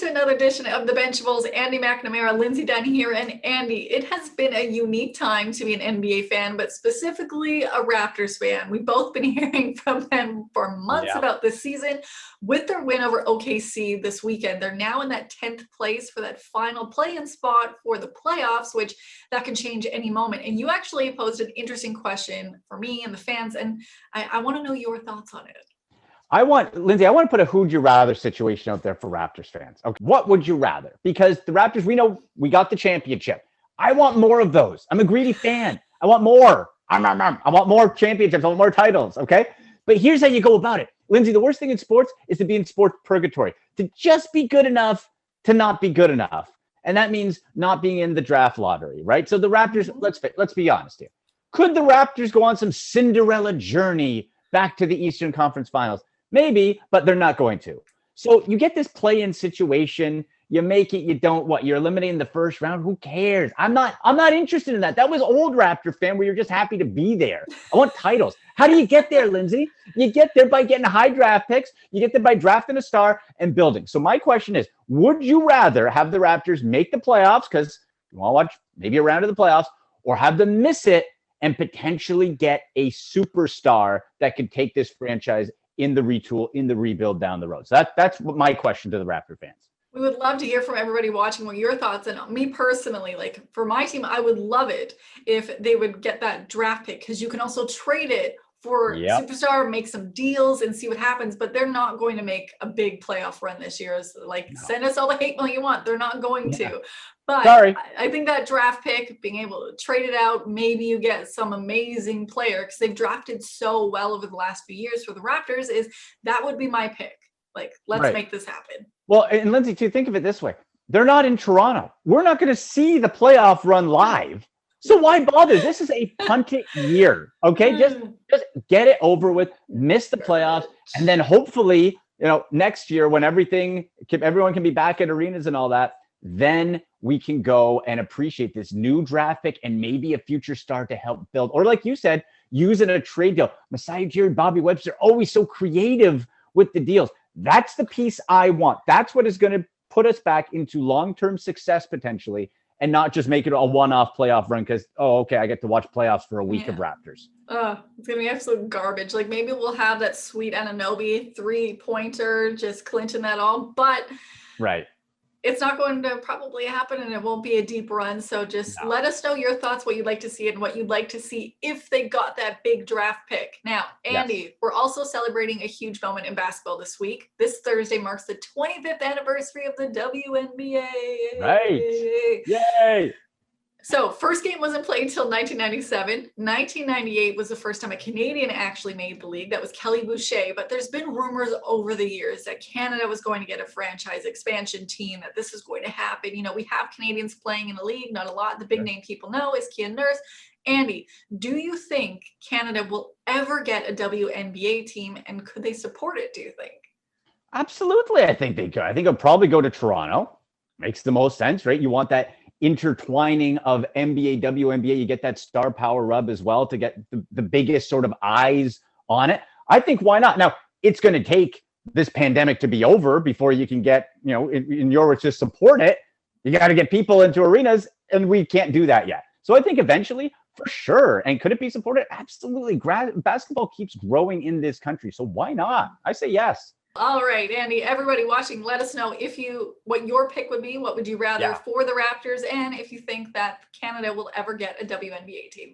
to another edition of the Benchables. Andy McNamara, Lindsay Dunn here. And Andy, it has been a unique time to be an NBA fan, but specifically a Raptors fan. We've both been hearing from them for months about this season. With their win over OKC this weekend, they're now in that 10th place for that final play-in spot for the playoffs, which that can change any moment. And you actually posed an interesting question for me and the fans, and I want to know your thoughts on it. Lindsay, I want to put a who'd you rather situation out there for Raptors fans. Okay, what would you rather? Because the Raptors, we know we got the championship. I want more of those. I'm a greedy fan. I want more. I want more championships. I want more titles. Okay, but here's how you go about it. Lindsay, the worst thing in sports is to be in sports purgatory, to just be good enough to not be good enough. And that means not being in the draft lottery, right? So the Raptors, let's be honest here. Could the Raptors go on some Cinderella journey back to the Eastern Conference Finals? Maybe, but they're not going to. So you get this play-in situation. You make it, you don't. What? You're eliminating the first round. Who cares? I'm not interested in that. That was old Raptor fan where you're just happy to be there. I want titles. How do you get there, Lindsay? You get there by getting high draft picks. You get there by drafting a star and building. So my question is, would you rather have the Raptors make the playoffs, because you want to watch maybe a round of the playoffs, or have them miss it and potentially get a superstar that could take this franchise in the retool, in the rebuild down the road? So that's my question to the Raptor fans. We would love to hear from everybody watching what your thoughts. And me personally, like for my team, I would love it if they would get that draft pick, because you can also trade it for superstar, make some deals and see what happens. But they're not going to make a big playoff run this year. Send us all the hate mail you want. They're not going to. But sorry. I think that draft pick, being able to trade it out, maybe you get some amazing player, because they've drafted so well over the last few years for the Raptors, that would be my pick. Like, let's make this happen. Well, and Lindsay, too, think of it this way. They're not in Toronto. We're not going to see the playoff run live. So why bother? This is a punt it year, okay? Just get it over with, miss the playoffs, and then hopefully, next year when everyone can be back at arenas and all that, then we can go and appreciate this new draft pick and maybe a future star to help build. Or like you said, using a trade deal. Masai Ujiri, Bobby Webster, always so creative with the deals. That's the piece I want. That's what is going to put us back into long-term success potentially, and not just make it a one-off playoff run because, I get to watch playoffs for a week of Raptors. It's going to be absolute garbage. Like, maybe we'll have that sweet Anunoby three-pointer, just clinching that all. But it's not going to probably happen, and it won't be a deep run. So just let us know your thoughts, what you'd like to see and what you'd like to see if they got that big draft pick. Now, Andy, we're also celebrating a huge moment in basketball this week. This Thursday marks the 25th anniversary of the WNBA. Right. Yay. So first game wasn't played until 1997. 1998 was the first time a Canadian actually made the league. That was Kelly Boucher. But there's been rumors over the years that Canada was going to get a franchise expansion team, that this was going to happen. We have Canadians playing in the league, not a lot. The big name people know is Kia Nurse. Andy, do you think Canada will ever get a WNBA team, and could they support it, do you think? Absolutely, I think they could. I think it'll probably go to Toronto. Makes the most sense, right? You want that intertwining of NBA, WNBA, you get that star power rub as well to get the biggest sort of eyes on it. I think why not? Now, it's going to take this pandemic to be over before you can get, in your words, just support it. You got to get people into arenas, and we can't do that yet. So I think eventually, for sure. And could it be supported? Absolutely. Basketball keeps growing in this country. So why not? I say yes. All right, Andy, everybody watching, let us know what your pick would be. What would you rather for the Raptors, and if you think that Canada will ever get a WNBA team.